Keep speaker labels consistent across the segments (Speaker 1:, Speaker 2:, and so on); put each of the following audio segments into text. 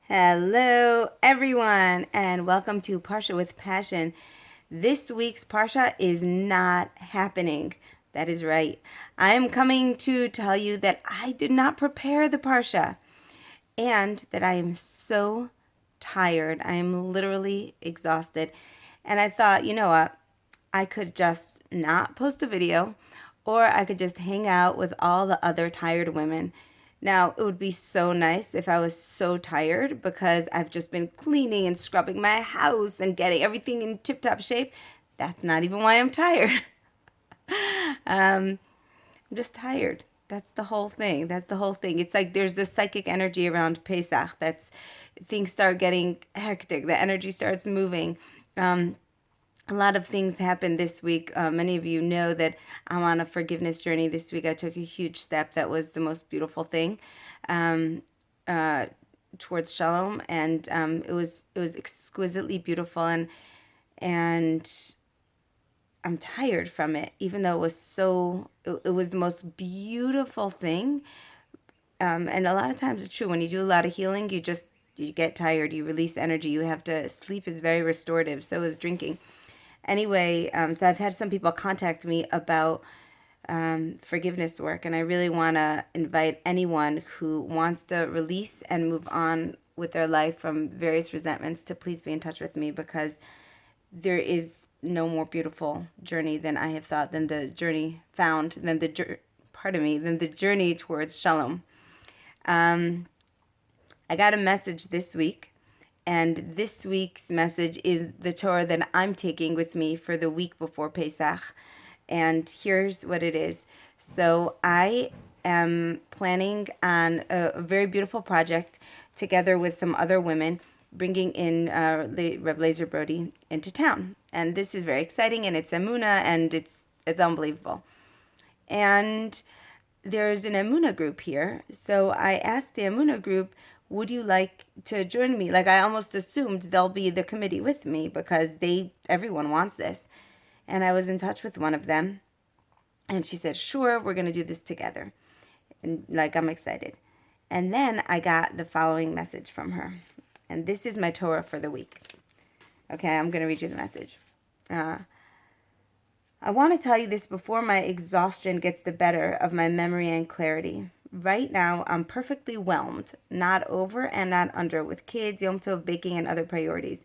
Speaker 1: Hello, everyone, and welcome to Parsha with Passion. This week's Parsha is not happening. That is right. I am coming to tell you that I did not prepare the Parsha and that I am so tired. I am literally exhausted. And I thought, you know what? I could just not post a video, or I could just hang out with all the other tired women. Now, it would be so nice if I was so tired because I've just been cleaning and scrubbing my house and getting everything in tip-top shape. That's not even why I'm tired. I'm just tired. That's the whole thing. That's the whole thing. It's like there's this psychic energy around Pesach that's things start getting hectic. The energy starts moving. A lot of things happened this week. Many of you know that I'm on a forgiveness journey this week. I took a huge step that was the most beautiful thing um, uh, towards Shalom, and it was exquisitely beautiful, and I'm tired from it, even though it was the most beautiful thing. And a lot of times it's true when you do a lot of healing, you get tired, you release energy, you have to sleep is very restorative. So is drinking. Anyway, so I've had some people contact me about forgiveness work, and I really want to invite anyone who wants to release and move on with their life from various resentments to please be in touch with me, because there is no more beautiful journey than I have thought, than the journey found, than than the journey towards Shalom. I got a message this week, and this week's message is the Torah that I'm taking with me for the week before Pesach. And here's what it is. So I am planning on a very beautiful project together with some other women, bringing in Reb Lazer Brody into town. And this is very exciting, and it's Emunah, and it's unbelievable. And there's an Emunah group here. So I asked the Emunah group, would you like to join me? Like, I almost assumed they'll be the committee with me because everyone wants this. And I was in touch with one of them, and she said, sure, we're going to do this together. And like, I'm excited. And then I got the following message from her. And this is my Torah for the week. Okay, I'm going to read you the message. I want to tell you this before my exhaustion gets the better of my memory and clarity. Right now, I'm perfectly whelmed, not over and not under, with kids, Yom Tov, baking, and other priorities.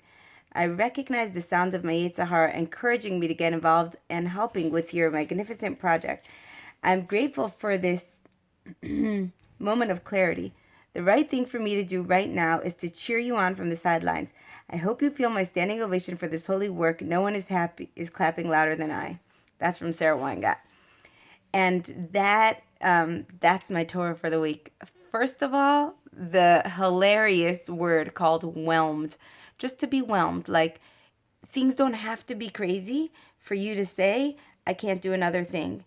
Speaker 1: I recognize the sound of my Yetzer Hara encouraging me to get involved and helping with your magnificent project. I'm grateful for this moment of clarity. The right thing for me to do right now is to cheer you on from the sidelines. I hope you feel my standing ovation for this holy work. No one is clapping louder than I. That's from Sarah Weingart. And that's my Torah for the week. First of all, the hilarious word called whelmed. Just to be whelmed. Like, things don't have to be crazy for you to say, I can't do another thing.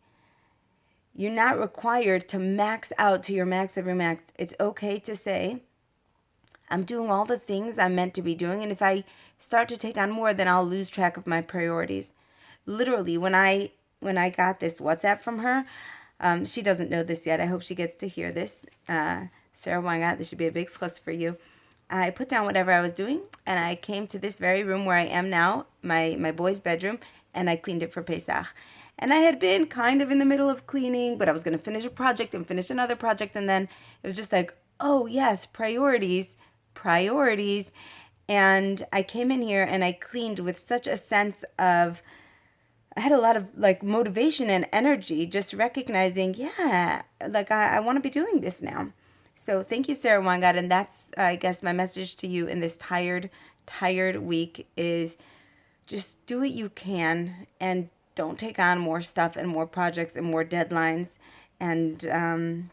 Speaker 1: You're not required to max out to your max of your max. It's okay to say, I'm doing all the things I'm meant to be doing, and if I start to take on more, then I'll lose track of my priorities. Literally, when I got this WhatsApp from her, she doesn't know this yet. I hope she gets to hear this. Sarah Weingart, this should be a big schluss for you. I put down whatever I was doing, and I came to this very room where I am now, my boy's bedroom, and I cleaned it for Pesach. And I had been kind of in the middle of cleaning, but I was going to finish a project and finish another project, and then it was just like, oh yes, priorities. And I came in here and I cleaned with such a sense of, I had a lot of like motivation and energy, just recognizing, yeah, like I want to be doing this now. So thank you, Sarah Weingart. And that's, I guess, my message to you in this tired week is just do what you can and don't take on more stuff and more projects and more deadlines. And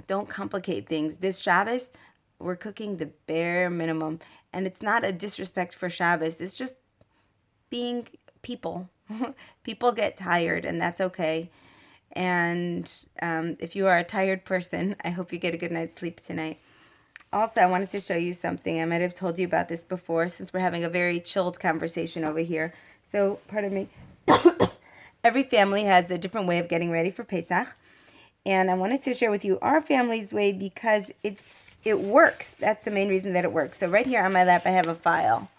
Speaker 1: don't complicate things. This Shabbos, we're cooking the bare minimum. And it's not a disrespect for Shabbos. It's just being people. People get tired, and that's okay. And if you are a tired person, I hope you get a good night's sleep tonight. Also, I wanted to show you something. I might have told you about this before, since we're having a very chilled conversation over here. So, pardon me. Every family has a different way of getting ready for Pesach. And I wanted to share with you our family's way because it works. That's the main reason that it works. So right here on my lap, I have a file.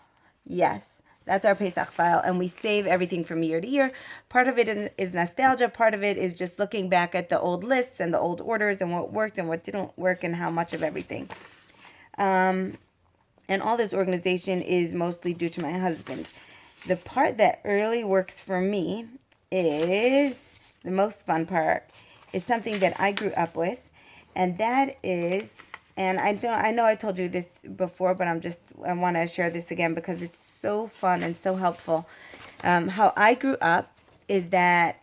Speaker 1: Yes, that's our Pesach file, and we save everything from year to year. Part of it is nostalgia. Part of it is just looking back at the old lists and the old orders and what worked and what didn't work and how much of everything. And all this organization is mostly due to my husband. The part that really works for me is the most fun part. Is something that I grew up with, and that is, and I know I told you this before, but I want to share this again because it's so fun and so helpful. How I grew up is that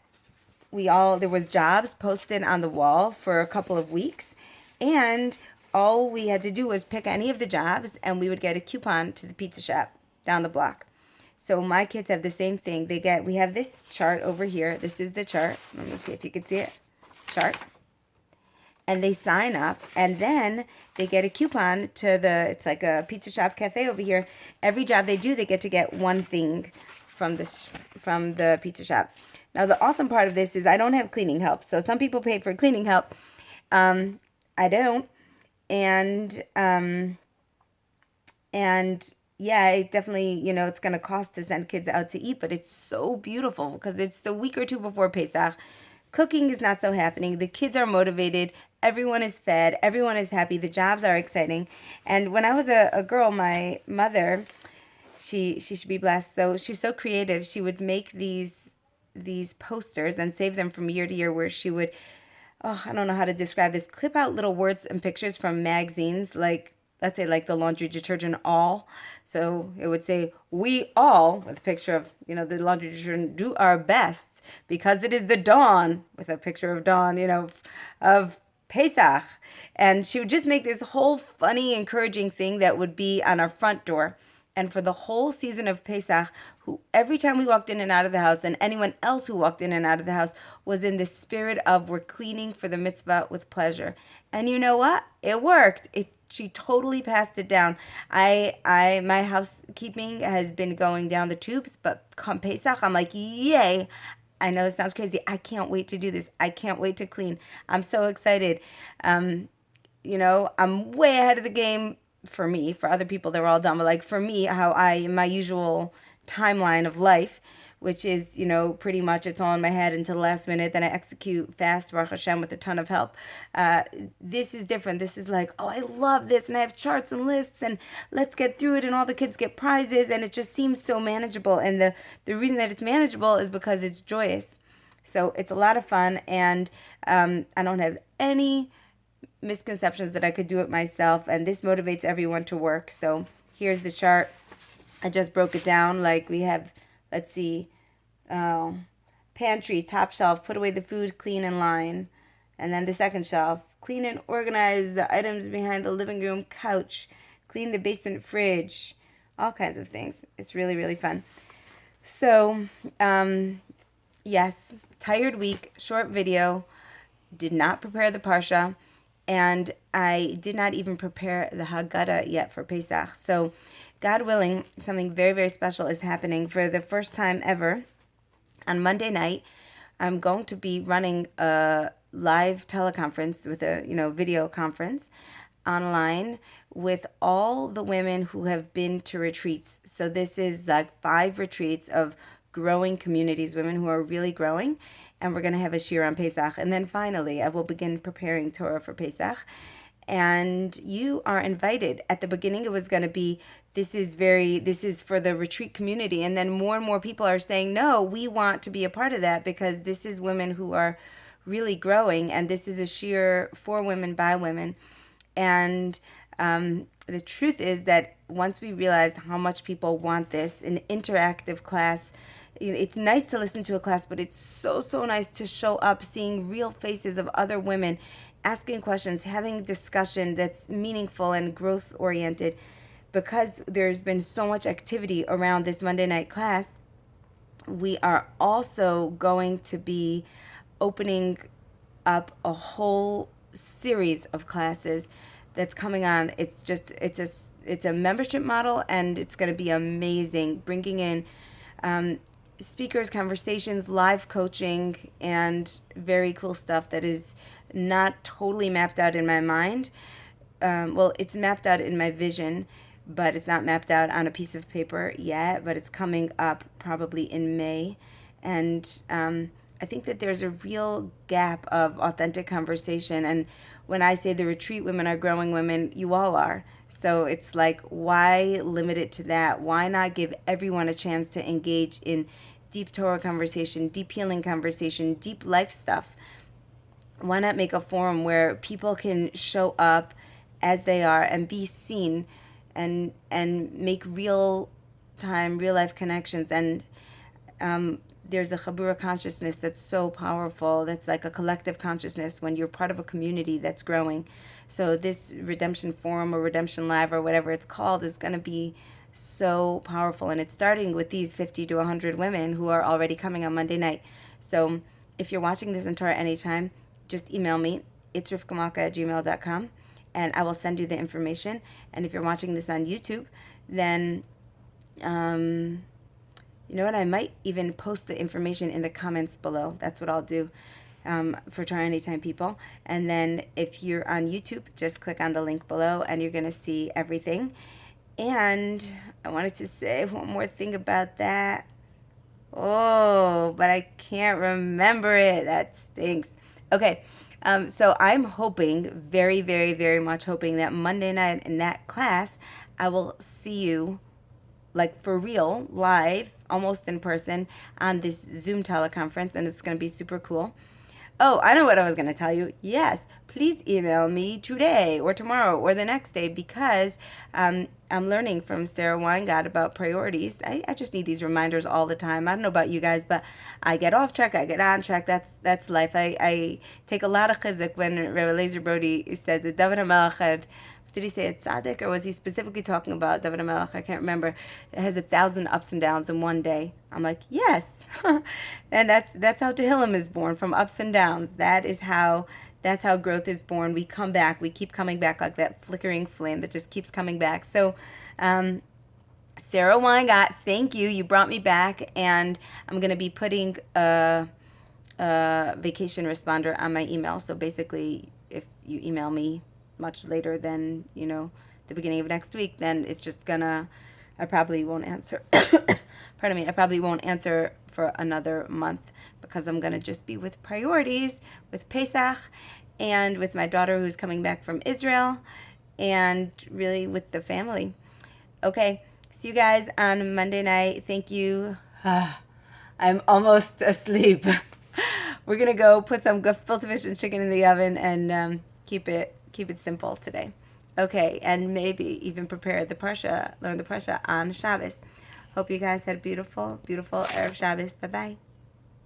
Speaker 1: there was jobs posted on the wall for a couple of weeks, and all we had to do was pick any of the jobs, and we would get a coupon to the pizza shop down the block. So my kids have the same thing. We have this chart over here. This is the chart. Let me see if you can see it. Chart, and they sign up, and then they get a coupon to it's like a pizza shop cafe over here. Every job they do, they get to get one thing from the pizza shop. Now the awesome part of this is I don't have cleaning help. So some people pay for cleaning help. I don't, and yeah, it definitely, it's going to cost to send kids out to eat, but it's so beautiful because it's the week or two before Pesach. Cooking is not so happening. The kids are motivated. Everyone is fed. Everyone is happy. The jobs are exciting. And when I was a girl, my mother, she should be blessed. So she was so creative. She would make these posters and save them from year to year, where she would, I don't know how to describe this, clip out little words and pictures from magazines, like, let's say, like the laundry detergent All. So it would say, "We all," with a picture of, the laundry detergent, "do our best because it is the dawn," with a picture of dawn, of Pesach. And she would just make this whole funny, encouraging thing that would be on our front door. And for the whole season of Pesach, every time we walked in and out of the house, and anyone else who walked in and out of the house, was in the spirit of, we're cleaning for the mitzvah with pleasure. And you know what? It worked. She totally passed it down. My housekeeping has been going down the tubes, but come Pesach, I'm like, yay. I know this sounds crazy. I can't wait to do this. I can't wait to clean. I'm so excited. I'm way ahead of the game for me. For other people, they're all done. But like for me, my usual timeline of life, which is, pretty much it's all in my head until the last minute. Then I execute fast, Baruch Hashem, with a ton of help. This is different. This is like, oh, I love this. And I have charts and lists and let's get through it. And all the kids get prizes. And it just seems so manageable. And the reason that it's manageable is because it's joyous. So it's a lot of fun. And I don't have any misconceptions that I could do it myself. And this motivates everyone to work. So here's the chart. I just broke it down. Like we have, let's see, pantry, top shelf, put away the food, clean in line. And then the second shelf, clean and organize the items behind the living room couch, clean the basement fridge, all kinds of things. It's really, really fun. So, yes, tired week, short video, did not prepare the Parsha, and I did not even prepare the Haggadah yet for Pesach. So, God willing, something very, very special is happening for the first time ever. On Monday night, I'm going to be running a live teleconference with a, video conference online with all the women who have been to retreats. So this is like 5 retreats of growing communities, women who are really growing. And we're going to have a shir on Pesach. And then finally, I will begin preparing Torah for Pesach. And you are invited. At the beginning, it was going to be, this is for the retreat community. And then more and more people are saying, no, we want to be a part of that because this is women who are really growing. And this is a shir for women by women. And the truth is that once we realized how much people want this, an interactive class, it's nice to listen to a class, but it's so, so nice to show up, seeing real faces of other women, asking questions, having discussion that's meaningful and growth-oriented. Because there's been so much activity around this Monday night class, we are also going to be opening up a whole series of classes that's coming on. It's a membership model, and it's going to be amazing, bringing in speakers, conversations, live coaching, and very cool stuff that is not totally mapped out in my mind. Well, it's mapped out in my vision, but it's not mapped out on a piece of paper yet, but it's coming up probably in May. And I think that there's a real gap of authentic conversation. And when I say the retreat women are growing women, you all are. So it's like, why limit it to that? Why not give everyone a chance to engage in deep Torah conversation, deep healing conversation, deep life stuff? Why not make a forum where people can show up as they are and be seen, and make real time, real life connections? And there's a Chabura consciousness that's so powerful. That's like a collective consciousness when you're part of a community that's growing. So this Redemption Forum or Redemption Live or whatever it's called is going to be so powerful. And it's starting with these 50 to 100 women who are already coming on Monday night. So if you're watching this in Torah anytime, just email me. It's rivkamalka@gmail.com, and I will send you the information. And if you're watching this on YouTube, then you know what? I might even post the information in the comments below. That's what I'll do for Try Anytime people. And then if you're on YouTube, just click on the link below and you're going to see everything. And I wanted to say one more thing about that. Oh, but I can't remember it. That stinks. Okay. So I'm hoping, very, very, very much hoping that Monday night in that class, I will see you like for real, live, almost in person on this Zoom teleconference, and it's going to be super cool. Oh, I know what I was going to tell you. Yes, please email me today or tomorrow or the next day, because I'm learning from Sarah Weingart about priorities. I just need these reminders all the time. I don't know about you guys, but I get off track, I get on track. That's life. I take a lot of chizuk when Rabbi Eliezer Brody says that David HaMelech had, did he say it's tzaddik, or was he specifically talking about David HaMelech? I can't remember. It has 1,000 ups and downs in one day. I'm like, yes. And that's how Tehillim is born, from ups and downs. That's how growth is born. We come back. We keep coming back like that flickering flame that just keeps coming back. So Sarah Weingart, thank you. You brought me back, and I'm going to be putting a vacation responder on my email. So basically, if you email me much later than, the beginning of next week, then it's just gonna, I probably won't answer. Pardon me, I probably won't answer for another month, because I'm gonna just be with priorities, with Pesach, and with my daughter who's coming back from Israel, and really with the family. Okay, see you guys on Monday night. Thank you. I'm almost asleep. We're gonna go put some gefilte fish and chicken in the oven and keep it simple today. Okay, and maybe even learn the Parsha on Shabbos. Hope you guys had a beautiful, beautiful Erev Shabbos. Bye-bye.